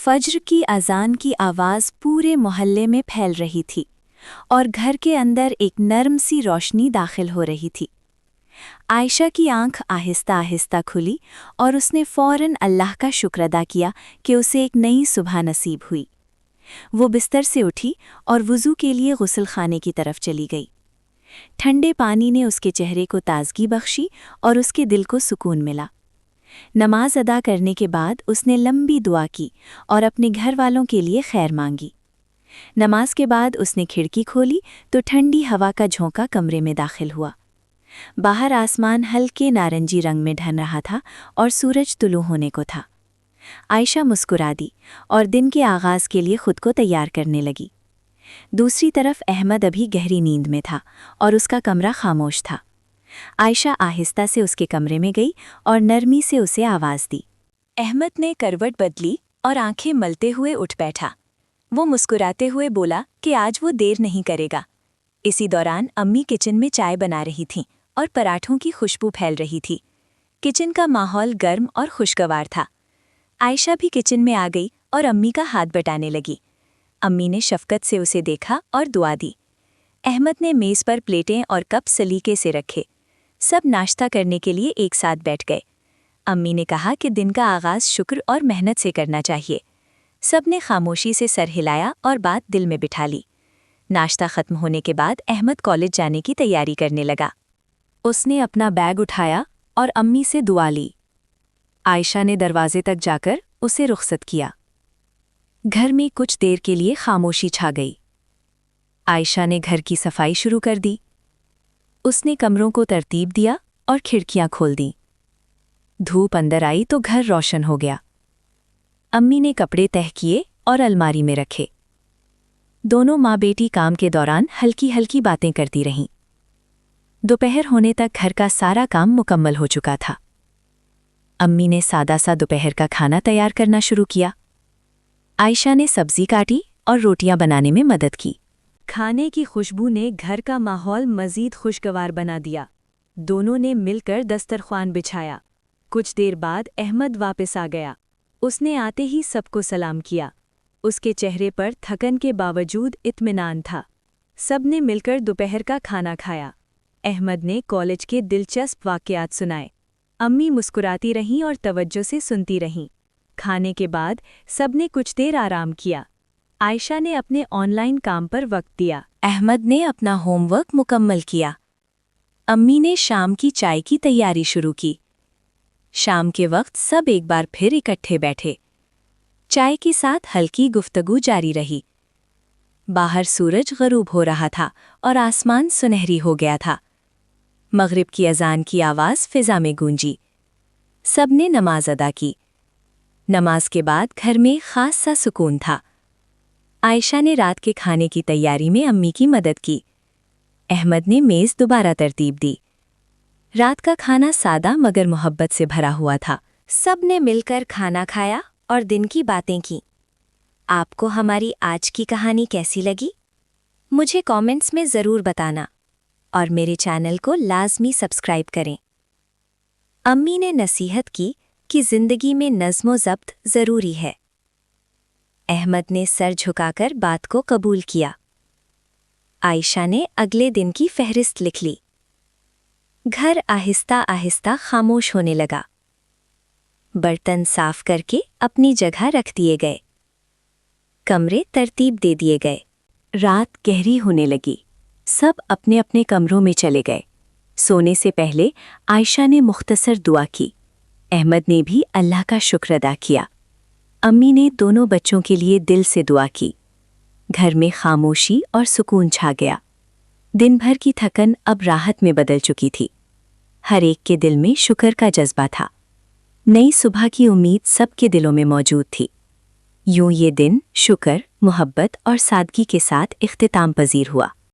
फज्र की अजान की आवाज़ पूरे मोहल्ले में फैल रही थी और घर के अंदर एक नरम सी रोशनी दाखिल हो रही थी। आयशा की आंख आहिस्ता आहिस्ता खुली और उसने फ़ौरन अल्लाह का शुक्र अदा किया कि उसे एक नई सुबह नसीब हुई। वो बिस्तर से उठी और वुज़ू के लिए गुस्ल खाने की तरफ चली गई। ठंडे पानी ने उसके चेहरे को ताज़गी बख्शी और उसके दिल को सुकून मिला। नमाज अदा करने के बाद उसने लंबी दुआ की और अपने घर वालों के लिए खैर मांगी। नमाज के बाद उसने खिड़की खोली तो ठंडी हवा का झोंका कमरे में दाखिल हुआ। बाहर आसमान हल्के नारंगी रंग में ढल रहा था और सूरज तुलू होने को था। आयशा मुस्कुरा दी और दिन के आगाज़ के लिए खुद को तैयार करने लगी। दूसरी तरफ अहमद अभी गहरी नींद में था और उसका कमरा खामोश था। आयशा आहिस्ता से उसके कमरे में गई और नरमी से उसे आवाज़ दी। अहमद ने करवट बदली और आंखें मलते हुए उठ बैठा। वो मुस्कुराते हुए बोला कि आज वो देर नहीं करेगा। इसी दौरान अम्मी किचन में चाय बना रही थीं और पराठों की खुशबू फैल रही थी। किचन का माहौल गर्म और खुशगवार था। आयशा भी किचन में आ गई और अम्मी का हाथ बटाने लगी। अम्मी ने शफकत से उसे देखा और दुआ दी। अहमद ने मेज़ पर प्लेटें और कप सलीके से रखे। सब नाश्ता करने के लिए एक साथ बैठ गए। अम्मी ने कहा कि दिन का आगाज़ शुक्र और मेहनत से करना चाहिए। सब ने खामोशी से सर हिलाया और बात दिल में बिठा ली। नाश्ता ख़त्म होने के बाद अहमद कॉलेज जाने की तैयारी करने लगा। उसने अपना बैग उठाया और अम्मी से दुआ ली। आयशा ने दरवाजे तक जाकर उसे रुखसत किया। घर में कुछ देर के लिए खामोशी छा गई। आयशा ने घर की सफाई शुरू कर दी। उसने कमरों को तरतीब दिया और खिड़कियां खोल दीं। धूप अंदर आई तो घर रोशन हो गया। अम्मी ने कपड़े तह किए और अलमारी में रखे। दोनों माँ बेटी काम के दौरान हल्की हल्की बातें करती रहीं। दोपहर होने तक घर का सारा काम मुकम्मल हो चुका था। अम्मी ने सादा सा दोपहर का खाना तैयार करना शुरू किया। आयशा ने सब्जी काटी और रोटियां बनाने में मदद की। खाने की खुशबू ने घर का माहौल मज़ीद खुशगवार बना दिया। दोनों ने मिलकर दस्तरख्वान बिछाया। कुछ देर बाद अहमद वापस आ गया। उसने आते ही सबको सलाम किया। उसके चेहरे पर थकन के बावजूद इत्मीनान था। सब ने मिलकर दोपहर का खाना खाया। अहमद ने कॉलेज के दिलचस्प वाक़यात सुनाए। अम्मी मुस्कुराती रहीं और तवज्जो से सुनती रहीं। खाने के बाद सब ने कुछ देर आराम किया। आयशा ने अपने ऑनलाइन काम पर वक्त दिया। अहमद ने अपना होमवर्क मुकम्मल किया। अम्मी ने शाम की चाय की तैयारी शुरू की। शाम के वक्त सब एक बार फिर इकट्ठे बैठे। चाय के साथ हल्की गुफ्तगू जारी रही। बाहर सूरज ग़रूब हो रहा था और आसमान सुनहरी हो गया था। मग़रिब की अज़ान की आवाज़ फ़िज़ा में गूंजी। सब ने नमाज अदा की। नमाज के बाद घर में ख़ास सा सुकून था। आयशा ने रात के खाने की तैयारी में अम्मी की मदद की। अहमद ने मेज़ दोबारा तरतीब दी। रात का खाना सादा मगर मोहब्बत से भरा हुआ था। सब ने मिलकर खाना खाया और दिन की बातें की। आपको हमारी आज की कहानी कैसी लगी? मुझे कमेंट्स में ज़रूर बताना और मेरे चैनल को लाज़मी सब्सक्राइब करें। अम्मी ने नसीहत की कि ज़िंदगी में नज़्म-ओ-ज़ब्त ज़रूरी है। अहमद ने सर झुकाकर बात को कबूल किया। आयशा ने अगले दिन की फहरिस्त लिख ली। घर आहिस्ता आहिस्ता खामोश होने लगा। बर्तन साफ करके अपनी जगह रख दिए गए। कमरे तरतीब दे दिए गए। रात गहरी होने लगी। सब अपने अपने कमरों में चले गए। सोने से पहले आयशा ने मुख्तसर दुआ की। अहमद ने भी अल्लाह का शुक्र अदा किया। अम्मी ने दोनों बच्चों के लिए दिल से दुआ की। घर में खामोशी और सुकून छा गया। दिन भर की थकन अब राहत में बदल चुकी थी। हर एक के दिल में शुक्र का जज्बा था। नई सुबह की उम्मीद सबके दिलों में मौजूद थी। यूं ये दिन शुक्र, मोहब्बत और सादगी के साथ इख्तिताम पजीर हुआ।